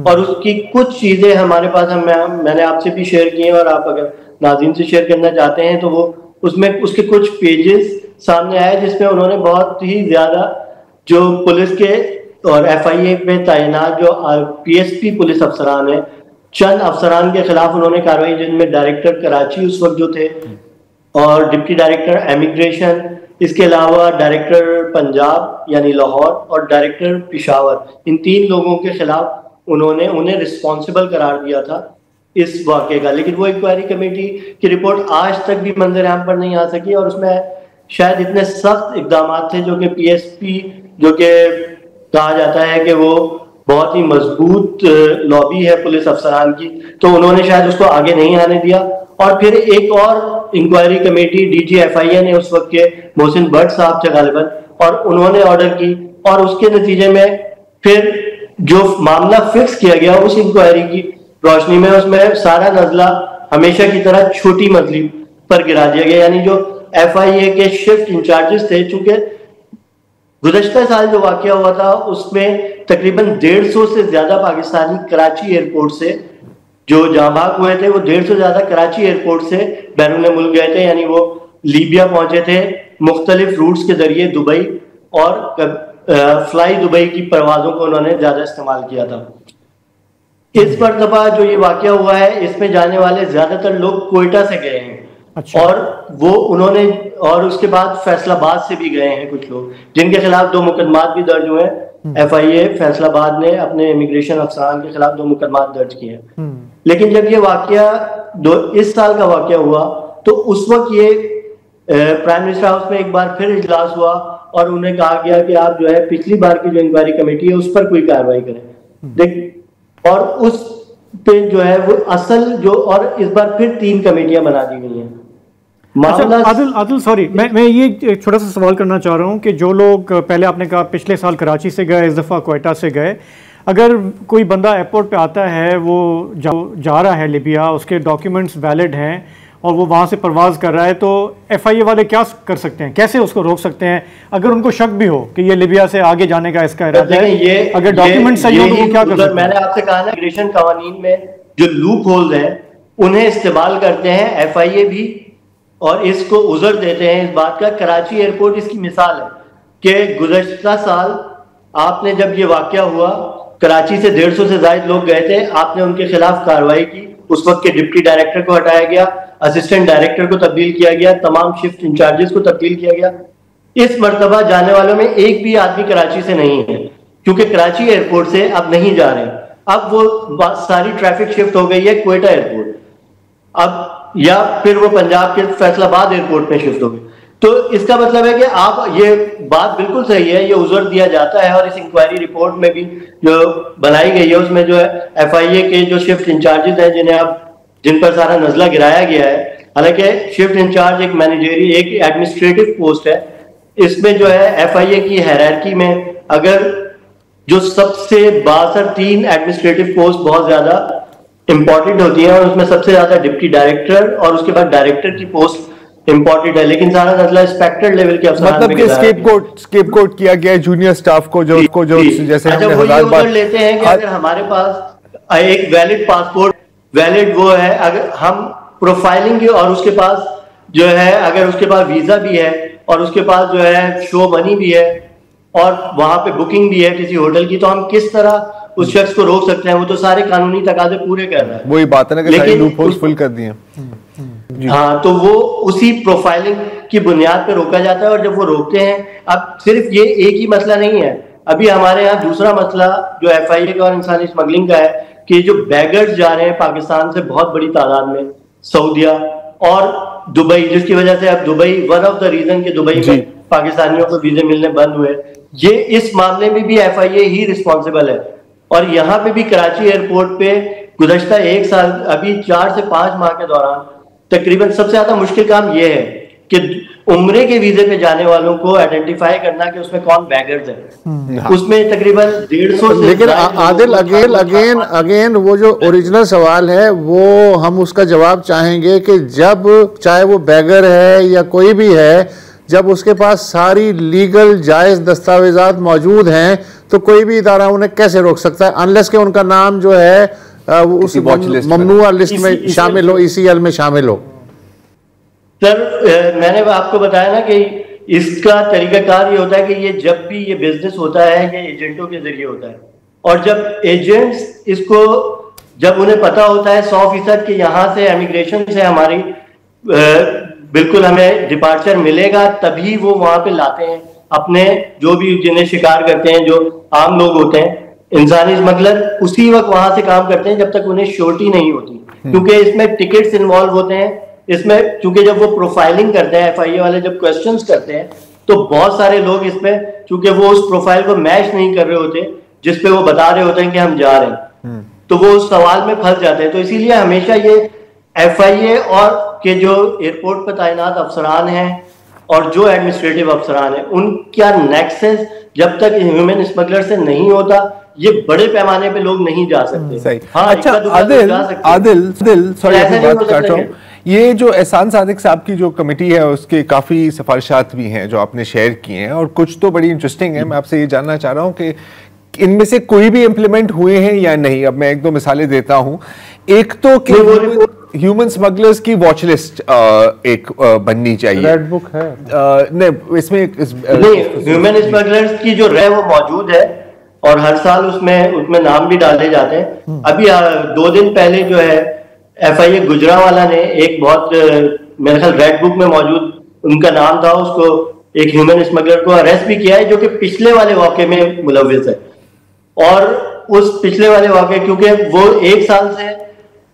और उसकी कुछ चीजें हमारे पास मैंने आपसे भी शेयर की हैं, और आप अगर नाज़रीन से शेयर करना चाहते हैं तो वो उसमें उसके कुछ पेजेस सामने आए जिसमें उन्होंने बहुत ही ज्यादा जो पुलिस के और FIA में तैनात जो PSP पुलिस अफसरान है, चंद अफसरान के खिलाफ उन्होंने कार्रवाई, जिनमें डायरेक्टर कराची उस वक्त जो थे और डिप्टी डायरेक्टर इमिग्रेशन, इसके अलावा डायरेक्टर पंजाब यानी लाहौर और डायरेक्टर पिशावर, इन 3 लोगों के खिलाफ उन्हें रिस्पॉन्सिबल करार दिया था इस वाक़े का। लेकिन वो इंक्वायरी कमेटी की रिपोर्ट आज तक भी मंजर आम पर नहीं आ सकी, और उसमें शायद इतने सख्त इकदाम थे जो कि PSP, जो कि कहा जाता है कि वो बहुत ही मजबूत लॉबी है पुलिस अफसरान की, तो उन्होंने शायद उसको आगे नहीं आने दिया। और फिर एक और इंक्वायरी कमेटी DG FIA ने उस वक्त के मोहसिन भट्ट साहब थे गालिबन, और उन्होंने ऑर्डर की, और उसके नतीजे में फिर जो मामला फिक्स किया गया उस इंक्वायरी की रोशनी में, उसमें सारा नजला हमेशा की तरह छोटी मजली पर गिरा दिया गया। यानी जो FIA के शिफ्ट इंचार्जेस थे, चूंकि गुज़श्ता साल जो वाकया हुआ था उसमें तकरीबन 150 से ज्यादा पाकिस्तानी कराची एयरपोर्ट से जो जाँ बहक हुए थे, वो 150 से ज्यादा कराची एयरपोर्ट से बैरून मुल्क गए थे, यानी वो लीबिया पहुंचे थे मुख्तलिफ रूट्स के जरिए दुबई, और फ्लाई दुबई की परवाजों को उन्होंने ज्यादा इस्तेमाल किया था। इस मरतबा जो ये वाकया हुआ है, इसमें जाने वाले ज्यादातर लोग कोयटा से गए हैं। अच्छा। और वो उन्होंने, और उसके बाद फैसलाबाद से भी गए हैं कुछ लोग, जिनके खिलाफ 2 मुकदमात भी दर्ज हुए हैं। FIA फैसलाबाद ने अपने इमिग्रेशन अफसरान के खिलाफ 2 मुकदमात दर्ज किए हैं। लेकिन जब ये वाकया इस साल का वाकया हुआ, तो उस वक्त ये प्राइम मिनिस्टर हाउस में एक बार फिर इजलास हुआ, और उन्हें कहा गया कि आप जो है पिछली बार की जो इंक्वायरी कमेटी है उस पर कोई कार्रवाई करें। और उस पे जो है वो असल जो, और इस बार फिर 3 कमेटियां बना दी गई हैं। अच्छा, आदिल सॉरी, मैं ये एक छोटा सा सवाल करना चाह रहा हूँ कि जो लोग पहले आपने कहा पिछले साल कराची से गए, इस दफ़ा कोयटा से गए, अगर कोई बंदा एयरपोर्ट पे आता है, वो जा रहा है लिबिया, उसके डॉक्यूमेंट्स वैलिड हैं और वो वहाँ से परवाज़ कर रहा है, तो FIA वाले क्या कर सकते हैं, कैसे उसको रोक सकते हैं अगर उनको शक भी हो कि ये लिबिया से आगे जाने का इसका इरादा है? अगर डॉक्यूमेंट सही हो तो वो क्या कर सकते हैं? मैंने आपसे कहा ना, इमिग्रेशन कानून में जो लूप होल्स हैं उन्हें इस्तेमाल करते हैं FIA भी, और इसको उज़र देते हैं इस बात का। कराची एयरपोर्ट इसकी मिसाल है कि गुज़श्ता साल आपने जब ये वाकया हुआ, कराची से 150 से ज्यादा लोग गए थे, आपने उनके खिलाफ कार्रवाई की, उस वक्त के डिप्टी डायरेक्टर को हटाया गया, असिस्टेंट डायरेक्टर को तब्दील किया गया, तमाम शिफ्ट इंचार्जेस को तब्दील किया गया। इस मरतबा जाने वालों में एक भी आदमी कराची से नहीं है, क्योंकि कराची एयरपोर्ट से अब नहीं जा रहे। अब वो सारी ट्रैफिक शिफ्ट हो गई है कोयटा एयरपोर्ट, अब या फिर वो पंजाब के फैसलाबाद एयरपोर्ट में शिफ्ट हो गई। तो इसका मतलब है कि आप, ये बात बिल्कुल सही है, ये उज़र दिया जाता है, और इस इंक्वायरी रिपोर्ट में भी जो बनाई गई है उसमें जो है FIA के जो शिफ्ट इंचार्जेस हैं जिन पर सारा नजला गिराया गया है, हालांकि शिफ्ट इंचार्ज एक मैनेजरी, एक एडमिनिस्ट्रेटिव पोस्ट है, इसमें जो है FIA की हायरार्की में अगर जो सबसे 3 एडमिनिस्ट्रेटिव पोस्ट बहुत ज्यादा इंपॉर्टेंट होती है, और उसमें सबसे ज्यादा डिप्टी डायरेक्टर और उसके बाद डायरेक्टर की पोस्ट इंपॉर्टेंट है, लेकिन सारा मसला इंस्पेक्टर लेवल के अफसरान मतलब कि स्केपगोट किया गया जूनियर स्टाफ को, जो उसको जो जैसे हमने हजार बार लेते हैं कि अगर हमारे पास एक वैलिड पासपोर्ट, वैलिड वो है, अगर हम प्रोफाइलिंग और उसके पास जो है, अगर उसके पास वीजा भी है और उसके पास जो है शो मनी भी है और वहां पे बुकिंग भी है किसी होटल की, तो हम किस तरह उस शख्स को रोक सकते हैं? वो तो सारे कानूनी तकाजे पूरे कर रहा है। वही बात है ना कि सारे लूप होल्स फुल कर दिए। हाँ, तो वो उसी प्रोफाइलिंग की बुनियाद पर रोका जाता है। और जब वो रोकते हैं, अब सिर्फ ये एक ही मसला नहीं है, अभी हमारे यहाँ दूसरा मसला जो FIA का और इंसानी स्मगलिंग का है कि जो बैगर्स जा रहे हैं पाकिस्तान से बहुत बड़ी तादाद में सऊदिया और दुबई, जिसकी वजह से अब Dubai one of the reason कि दुबई में पाकिस्तानियों को वीजे मिलने बंद हुए, ये इस मामले में भी FIA ही रिस्पॉन्सिबल है। और यहाँ पे भी कराची एयरपोर्ट पे गुज़श्ता 1 साल, अभी 4 से 5 माह के दौरान तकरीबन सबसे ज्यादा मुश्किल काम ये है कि उम्रे के वीजे पे जाने वालों को आइडेंटिफाई करना कि उसमें कौन बैगर्स है। उसमें तकरीबन 150 से, लेकिन आदिल अगेन वो जो ओरिजिनल सवाल है वो हम उसका जवाब चाहेंगे कि जब चाहे वो बैगर है या कोई भी है, जब उसके पास सारी लीगल जायज दस्तावेजात मौजूद हैं तो कोई भी इदारा उन्हें कैसे रोक सकता है, अनलेस के उनका नाम जो है वो उस ममनुआ लिस्ट में शामिल हो, ECL में शामिल हो। सर मैंने आपको बताया ना कि इसका तरीकाकार ये होता है कि ये जब भी ये बिजनेस होता है ये एजेंटों के जरिए होता है, और जब एजेंट्स इसको, जब उन्हें पता होता है 100% कि यहाँ से इमिग्रेशन से हमारी बिल्कुल हमें डिपार्चर मिलेगा, तभी वो वहां पे लाते हैं अपने जो भी जिन्हें शिकार करते हैं, जो आम लोग होते हैं इंसानी स्मगलर, उसी वक्त वहां से काम करते हैं जब तक उन्हें श्योरिटी नहीं होती, क्योंकि इसमें टिकट्स इन्वॉल्व होते हैं। इसमें चूंकि जब वो प्रोफाइलिंग करते हैं FIA वाले, जब क्वेश्चंस करते हैं तो बहुत सारे लोग इसमें, चूंकि वो उस प्रोफाइल को मैच नहीं कर रहे होते जिसपे वो बता रहे होते हैं कि हम जा रहे हैं, तो वो उस सवाल में फंस जाते हैं। तो इसीलिए हमेशा ये FIA और के जो एयरपोर्ट पर तैनात अफसरान हैं और जो एडमिनिस्ट्रेटिव अफसरान हैं, उनका नेक्सस जब तक ह्यूमन स्मगलर से नहीं होता, ये बड़े पैमाने पे लोग नहीं जा सकते। सही। हाँ, अच्छा आदिल सॉरी बात काट रहा हूँ, ये जो एहसान सादिक साहब की जो कमेटी है उसके काफ़ी सिफारिशात भी हैं जो आपने शेयर किए हैं, और कुछ तो बड़ी इंटरेस्टिंग है। मैं आपसे ये जानना चाह रहा हूँ कि इनमें से कोई भी इम्प्लीमेंट हुए हैं या नहीं। अब मैं 1-2 मिसालें देता हूँ। एक तो कि ह्यूमन स्मगलर्स की वॉच लिस्ट एक बननी चाहिए, रेड बुक है नहीं इसमें ह्यूमन स्मगलर्स की जो है वो मौजूद है और हर साल उसमें नाम भी डाले जाते हैं। अभी 2 दिन पहले जो है FIA गुजरावाला ने एक बहुत मेरे ख्याल रेड बुक में मौजूद उनका नाम था, उसको एक ह्यूमन स्मगलर को अरेस्ट भी किया है जो कि पिछले वाले वाक़े में मुलव्विस है। और उस पिछले वाले वाक़े, क्योंकि वो 1 साल से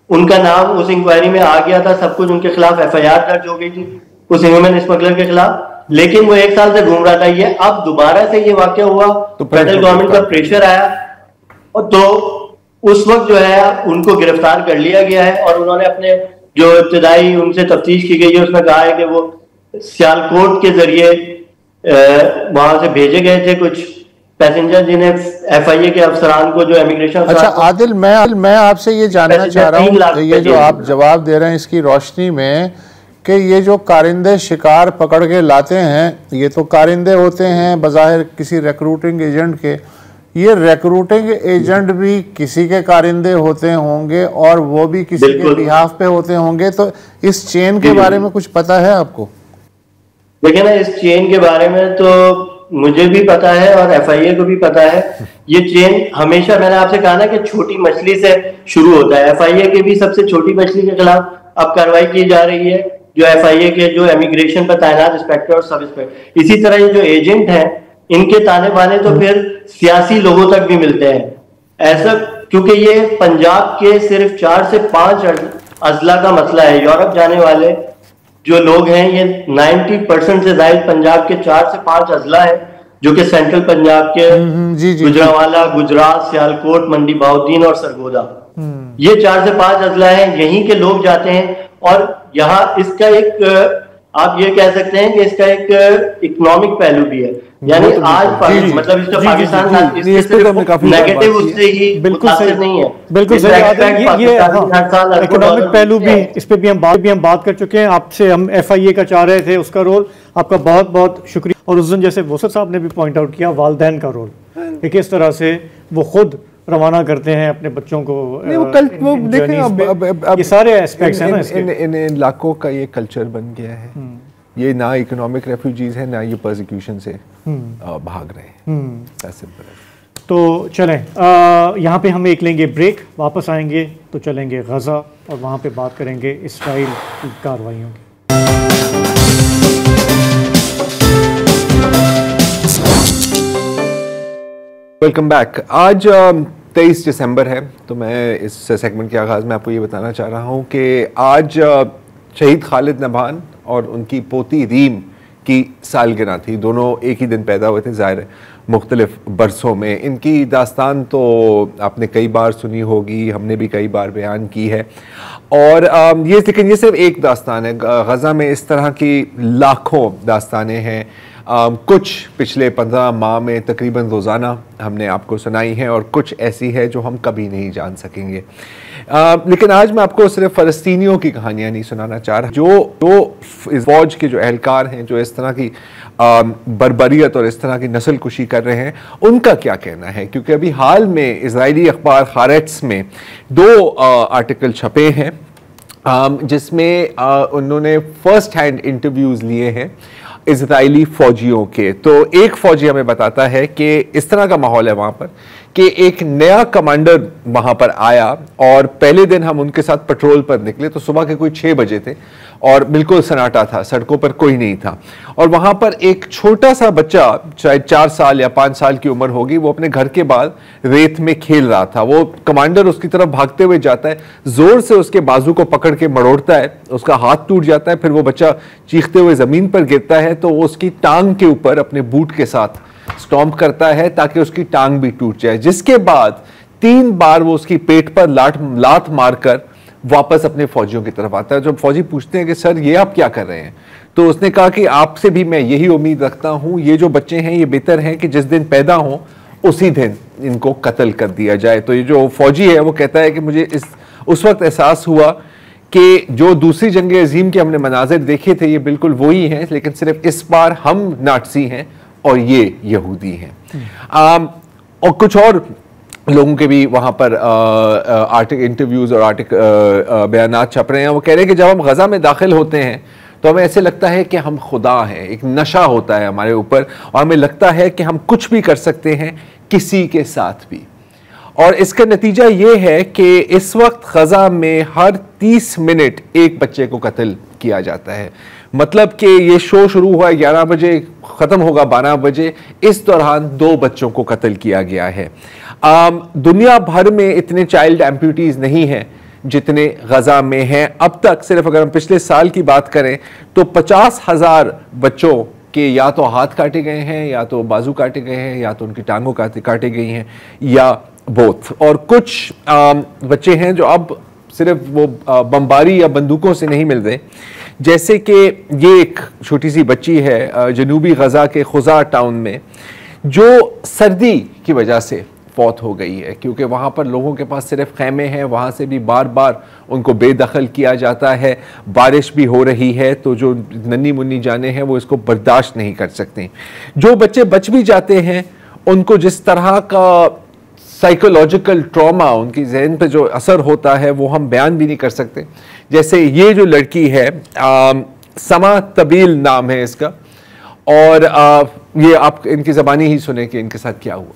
उनका नाम उस इंक्वायरी में आ गया था, सब कुछ उनके खिलाफ FIR दर्ज हो गई थी उस ह्यूमन स्मगलर के खिलाफ, लेकिन वो 1 साल से घूम रहा था। ये अब दोबारा से ये वाक़या हुआ तो फेडरल गवर्नमेंट का प्रेशर आया और तो उस वक्त जो है उनको गिरफ्तार कर लिया गया है। और उन्होंने अपने जो इब्तिदाई उनसे तफ्तीश की गई है उसमें कहा है कि वो सियालकोट के जरिए वहां से भेजे गए थे कुछ पैसेंजर जिन्हें FIA के अफसरान को जो इमिग्रेशन। अच्छा आदिल, मैं आपसे ये जानना चाह रहा हूँ, ये जो आप जवाब दे रहे हैं इसकी रोशनी में, कि ये जो कारिंदे शिकार पकड़ के लाते हैं, ये तो कारिंदे होते हैं बज़ाहिर किसी रिक्रूटिंग एजेंट के, ये रिक्रूटिंग एजेंट भी किसी के कारिंदे होते होंगे और वो भी किसी के बिहाफ पे होते होंगे, तो इस चेन के बारे में कुछ पता है आपको? देखिए ना, इस चेन के बारे में तो मुझे भी पता है और FIA को भी पता है। ये चेन हमेशा, मैंने आपसे कहा ना कि छोटी मछली से शुरू होता है। FIA के भी सबसे छोटी मछली के खिलाफ अब कार्रवाई की जा रही है, जो FIA के जो इमिग्रेशन पर तैनात इंस्पेक्टर और सब इंस्पेक्टर। इसी तरह ये जो एजेंट हैं, इनके ताने बाने तो फिर सियासी लोगों तक भी मिलते हैं ऐसा, क्योंकि ये पंजाब के सिर्फ 4 से 5 अजला का मसला है। यूरोप जाने वाले जो लोग हैं, ये 90% से ज्यादा पंजाब के 4 से 5 अजला है, जो कि सेंट्रल पंजाब के गुजरावाला, गुजरात, सियालकोट, मंडी बहाउद्दीन और सरगोदा, ये 4 से 5 अजला है। यहीं के लोग जाते हैं और यहाँ इसका एक, आप ये कह सकते हैं कि इसका एक इकोनॉमिक पहलू भी है। यानी आज मतलब इसका पाकिस्तान नेगेटिव उससे ही बिल्कुल सही नहीं है, बिल्कुल सही। ये इकोनॉमिक पहलू भी, इस पे भी हम बात कर चुके हैं। आपसे हम FIA का चाह रहे थे, उसका रोल। आपका बहुत बहुत शुक्रिया। और उस दिन जैसे वोसत साहब ने भी पॉइंट आउट किया, वालदैन का रोल, कि किस तरह से वो खुद रवाना करते हैं अपने बच्चों को। वो देखें अब ये सारे एस्पेक्ट्स हैं ना इसके। इन इलाकों का ये कल्चर बन गया है। ये ना इकोनॉमिक रेफ्यूजीज हैं, ना ये परसिक्यूशन से भाग रहे हैं। तो चलें, यहाँ पे हम एक लेंगे ब्रेक, वापस आएंगे तो चलेंगे गज़ा और वहाँ पे बात करेंगे इसराइल की कार्रवाइयों की। Welcome back. आज 23 दिसंबर है, तो मैं इस सेगमेंट के आगाज़ में आपको ये बताना चाह रहा हूँ कि आज शहीद खालिद नभान और उनकी पोती रीम की सालगिरह थी। दोनों एक ही दिन पैदा हुए थे, ज़ाहिर है मुख्तलिफ बरसों में। इनकी दास्तान तो आपने कई बार सुनी होगी, हमने भी कई बार बयान की है। और लेकिन ये सिर्फ एक दास्तान है। गज़ा में इस तरह की लाखों दास्तानें हैं। कुछ पिछले 15 माह में तकरीबन रोज़ाना हमने आपको सुनाई हैं, और कुछ ऐसी है जो हम कभी नहीं जान सकेंगे। लेकिन आज मैं आपको सिर्फ फ़लस्तीनियों की कहानियाँ नहीं सुनाना चाह रहा। जो इस फौज के जो एहलकार हैं, जो इस तरह की बर्बरियत और इस तरह की नस्ल कुशी कर रहे हैं, उनका क्या कहना है। क्योंकि अभी हाल में इजरायली अखबार हारेट्स में 2 आर्टिकल छपे हैं जिसमें उन्होंने फर्स्ट हैंड इंटरव्यूज़ लिए हैं इजरायली फौजियों के। तो एक फौजी हमें बताता है कि इस तरह का माहौल है वहाँ पर कि एक नया कमांडर वहाँ पर आया, और पहले दिन हम उनके साथ पेट्रोल पर निकले तो सुबह के कोई 6 बजे थे और बिल्कुल सन्नाटा था, सड़कों पर कोई नहीं था। और वहाँ पर एक छोटा सा बच्चा, शायद 4 साल या 5 साल की उम्र होगी, वो अपने घर के बाहर रेत में खेल रहा था। वो कमांडर उसकी तरफ भागते हुए जाता है, जोर से उसके बाजू को पकड़ के मरोड़ता है, उसका हाथ टूट जाता है। फिर वो बच्चा चीखते हुए ज़मीन पर गिरता है, तो वो उसकी टांग के ऊपर अपने बूट के साथ स्टॉम्प करता है ताकि उसकी टांग भी टूट जाए। जिसके बाद 3 बार वो उसकी पेट पर लात मारकर वापस अपने फौजियों की तरफ आता है। जब फौजी पूछते हैं कि सर ये आप क्या कर रहे हैं, तो उसने कहा कि आपसे भी मैं यही उम्मीद रखता हूं, ये जो बच्चे हैं ये बेहतर हैं कि जिस दिन पैदा हों उसी दिन इनको कत्ल कर दिया जाए। तो ये जो फौजी है वो कहता है कि मुझे उस वक्त एहसास हुआ कि जो दूसरी जंग अजीम के हमने मनाजिर देखे थे ये बिल्कुल वही हैं, लेकिन सिर्फ इस बार हम नाटसी हैं और ये यहूदी हैं। और कुछ और लोगों के भी वहाँ पर इंटरव्यूज़ और बयानात छप रहे हैं। वो कह रहे हैं कि जब हम गज़ा में दाखिल होते हैं तो हमें ऐसे लगता है कि हम खुदा हैं, एक नशा होता है हमारे ऊपर, और हमें लगता है कि हम कुछ भी कर सकते हैं किसी के साथ भी। और इसका नतीजा ये है कि इस वक्त गज़ा में हर 30 मिनट एक बच्चे को कत्ल किया जाता है। मतलब कि ये शो शुरू हुआ 11 बजे, ख़त्म होगा 12 बजे। इस दौरान 2 बच्चों को कत्ल किया गया है। दुनिया भर में इतने चाइल्ड एम्प्यूटीज़ नहीं हैं जितने गज़ा में हैं। अब तक सिर्फ अगर हम पिछले साल की बात करें तो 50,000 बच्चों के या तो हाथ काटे गए हैं, या तो बाजू काटे गए हैं, या तो उनकी टांगों काटे गई हैं, या बोथ। और कुछ बच्चे हैं जो अब सिर्फ वो बमबारी या बंदूकों से नहीं मिल रहे। जैसे कि ये एक छोटी सी बच्ची है जनूबी गज़ा के खुजा टाउन में, जो सर्दी की वजह से फौत हो गई है, क्योंकि वहाँ पर लोगों के पास सिर्फ खैमे हैं, वहाँ से भी बार बार उनको बेदखल किया जाता है। बारिश भी हो रही है, तो जो नन्ही मुन्नी जाने हैं वो इसको बर्दाश्त नहीं कर सकते। जो बच्चे बच भी जाते हैं उनको जिस तरह का साइकोलॉजिकल ट्रॉमा उनकी जहन पे जो असर होता है वो हम बयान भी नहीं कर सकते। जैसे ये जो लड़की है, समा तबील नाम है इसका, और ये आप इनकी ज़बानी ही सुने कि इनके साथ क्या हुआ।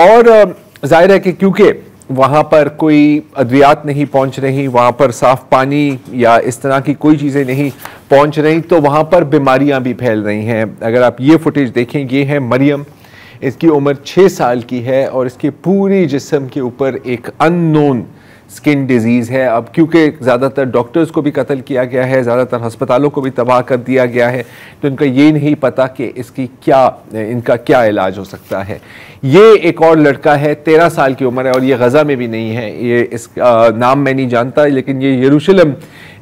और जाहिर है कि क्योंकि वहाँ पर कोई अद्वियात नहीं पहुँच रही, वहाँ पर साफ़ पानी या इस तरह की कोई चीज़ें नहीं पहुँच रही, तो वहाँ पर बीमारियाँ भी फैल रही हैं। अगर आप ये फुटेज देखें, ये है मरियम, इसकी उम्र 6 साल की है और इसके पूरी जिस्म के ऊपर एक अननोन स्किन डिजीज़ है। अब क्योंकि ज़्यादातर डॉक्टर्स को भी कत्ल किया गया है, ज़्यादातर हस्पतालों को भी तबाह कर दिया गया है, तो इनका ये नहीं पता कि इनका क्या इलाज हो सकता है। ये एक और लड़का है, 13 साल की उम्र है, और ये गज़ा में भी नहीं है। ये इसका नाम मैं नहीं जानता, लेकिन ये यरूशलेम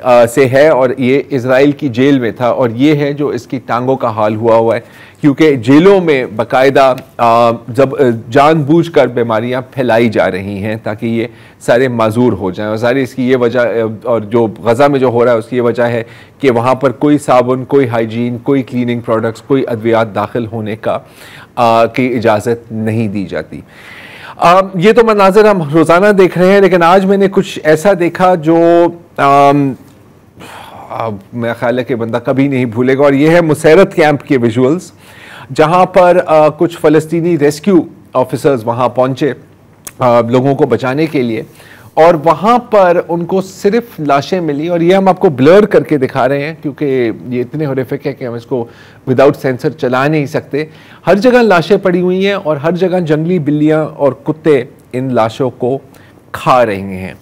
से है और ये इज़राइल की जेल में था। और ये है जो इसकी टांगों का हाल हुआ है, क्योंकि जेलों में बाकायदा जब जानबूझकर बीमारियां फैलाई जा रही हैं ताकि ये सारे माजूर हो जाएं। और सारी इसकी ये वजह, और जो गज़ा में जो हो रहा है उसकी ये वजह है कि वहाँ पर कोई साबुन, कोई हाइजीन, कोई क्लीनिंग प्रोडक्ट्स, कोई अद्वियात दाखिल होने की इजाज़त नहीं दी जाती। ये तो मनाज़िर हम रोज़ाना देख रहे हैं, लेकिन आज मैंने कुछ ऐसा देखा जो मेरा ख्याल है कि बंदा कभी नहीं भूलेगा। और ये है मुसैरत कैंप के विजुअल्स, जहाँ पर कुछ फ़लस्तीनी रेस्क्यू ऑफिसर्स वहाँ पहुँचे लोगों को बचाने के लिए, और वहाँ पर उनको सिर्फ लाशें मिली, और ये हम आपको ब्लर करके दिखा रहे हैं क्योंकि ये इतने हॉरिफिक है कि हम इसको विदाउट सेंसर चला नहीं सकते। हर जगह लाशें पड़ी हुई हैं और हर जगह जंगली बिल्लियाँ और कुत्ते इन लाशों को खा रहे हैं।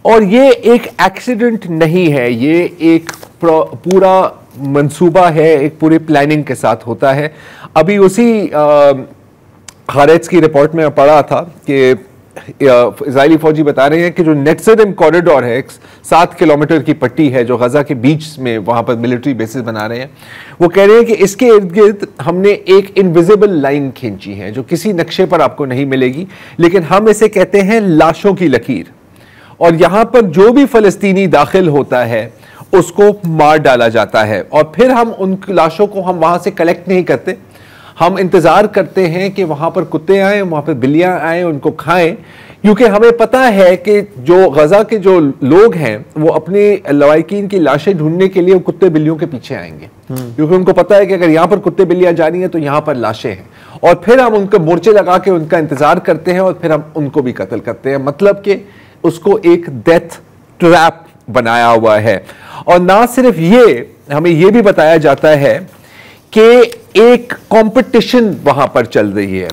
और ये एक एक्सीडेंट नहीं है, ये एक पूरा मंसूबा है, एक पूरी प्लानिंग के साथ होता है। अभी उसी हारेट्स की रिपोर्ट में पढ़ा था कि इजरायली फौजी बता रहे हैं कि जो नेट्ज़रिम कॉरिडोर है, 7 किलोमीटर की पट्टी है जो गजा के बीच में वहां पर मिलिट्री बेसिस बना रहे हैं, वो कह रहे हैं कि इसके इर्द गिर्द हमने एक इनविजिबल लाइन खींची है जो किसी नक्शे पर आपको नहीं मिलेगी, लेकिन हम इसे कहते हैं लाशों की लकीर। और यहां पर जो भी फलस्तीनी दाखिल होता है उसको मार डाला जाता है, और फिर हम उन लाशों को हम वहां से कलेक्ट नहीं करते, हम इंतज़ार करते हैं कि वहाँ पर कुत्ते आएँ, वहाँ पर बिल्लियाँ आएँ, उनको खाएं, क्योंकि हमें पता है कि जो गज़ा के जो लोग हैं वो अपने लवाकिन की लाशें ढूंढने के लिए कुत्ते बिल्लियों के पीछे आएंगे, क्योंकि उनको पता है कि अगर यहाँ पर कुत्ते बिल्लियाँ जानी है तो यहाँ पर लाशें हैं, और फिर हम उनके मोर्चे लगा के उनका इंतज़ार करते हैं और फिर हम उनको भी कत्ल करते हैं। मतलब कि उसको एक डेथ ट्रैप बनाया हुआ है। और ना सिर्फ ये, हमें ये भी बताया जाता है कि एक कंपटीशन वहां पर चल रही है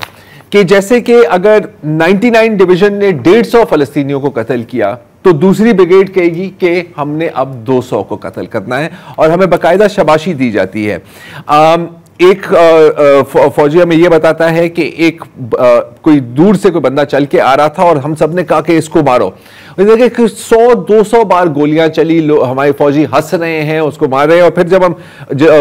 कि जैसे कि अगर 99 डिवीजन ने 150 फलस्तीनियों को कत्ल किया तो दूसरी ब्रिगेड कहेगी कि हमने अब 200 को कत्ल करना है, और हमें बाकायदा शाबाशी दी जाती है। एक फौजी हमें यह बताता है कि एक कोई दूर से कोई बंदा चल के आ रहा था और हम सब ने कहा कि इसको मारो। देखिए कि 100-200 बार गोलियां चली, हमारे फौजी हंस रहे हैं, उसको मार रहे हैं, और फिर जब हम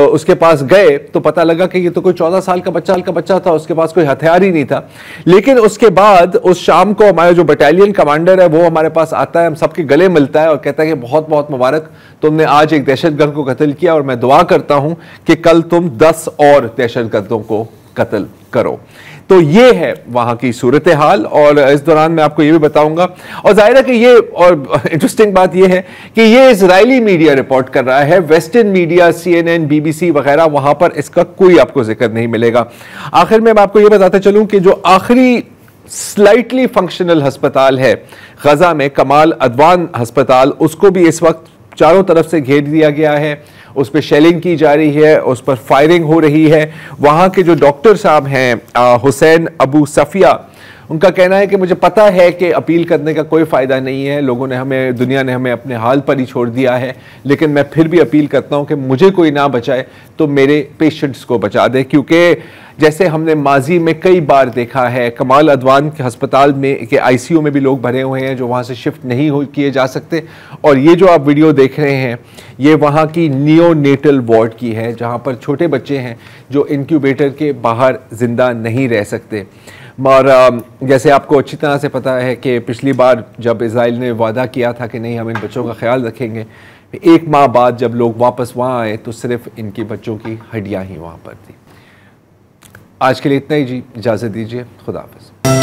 उसके पास गए तो पता लगा कि ये तो कोई 14 साल का बच्चा था, उसके पास कोई हथियार ही नहीं था। लेकिन उसके बाद उस शाम को हमारा जो बटालियन कमांडर है वो हमारे पास आता है, हम सबके गले मिलता है और कहता है कि बहुत बहुत मुबारक, तुमने आज एक दहशतगर्द को कत्ल किया और मैं दुआ करता हूं कि कल तुम 10 और दहशतगर्दों को कत्ल करो। तो ये है वहां की सूरत हाल, और इस दौरान मैं आपको ये भी बताऊंगा। और जाहिर है कि ये, और इंटरेस्टिंग बात ये है कि ये इजरायली मीडिया रिपोर्ट कर रहा है, वेस्टर्न मीडिया CNN BBC वगैरह, वहां पर इसका कोई आपको जिक्र नहीं मिलेगा। आखिर में मैं आपको ये बताते चलूं कि जो आखिरी स्लाइटली फंक्शनल हस्पताल है गजा में, कमाल अदवान हस्पताल, उसको भी इस वक्त चारों तरफ से घेर दिया गया है, उस पर शेलिंग की जा रही है, उस पर फायरिंग हो रही है। वहाँ के जो डॉक्टर साहब हैं हुसैन अबू सफिया, उनका कहना है कि मुझे पता है कि अपील करने का कोई फ़ायदा नहीं है, लोगों ने हमें, दुनिया ने हमें अपने हाल पर ही छोड़ दिया है, लेकिन मैं फिर भी अपील करता हूं कि मुझे कोई ना बचाए तो मेरे पेशेंट्स को बचा दे। क्योंकि जैसे हमने माजी में कई बार देखा है, कमाल अदवान के अस्पताल में के ICU में भी लोग भरे हुए हैं जो वहाँ से शिफ्ट नहीं किए जा सकते। और ये जो आप वीडियो देख रहे हैं ये वहाँ की नियोनेटल वार्ड की है, जहाँ पर छोटे बच्चे हैं जो इनक्यूबेटर के बाहर ज़िंदा नहीं रह सकते। और जैसे आपको अच्छी तरह से पता है कि पिछली बार जब इजराइल ने वादा किया था कि नहीं हम इन बच्चों का ख्याल रखेंगे, 1 माह बाद जब लोग वापस वहाँ आए तो सिर्फ इनके बच्चों की हड्डियाँ ही वहाँ पर थी। आज के लिए इतना ही जी, इजाज़त दीजिए, खुदा हाफ़िज़।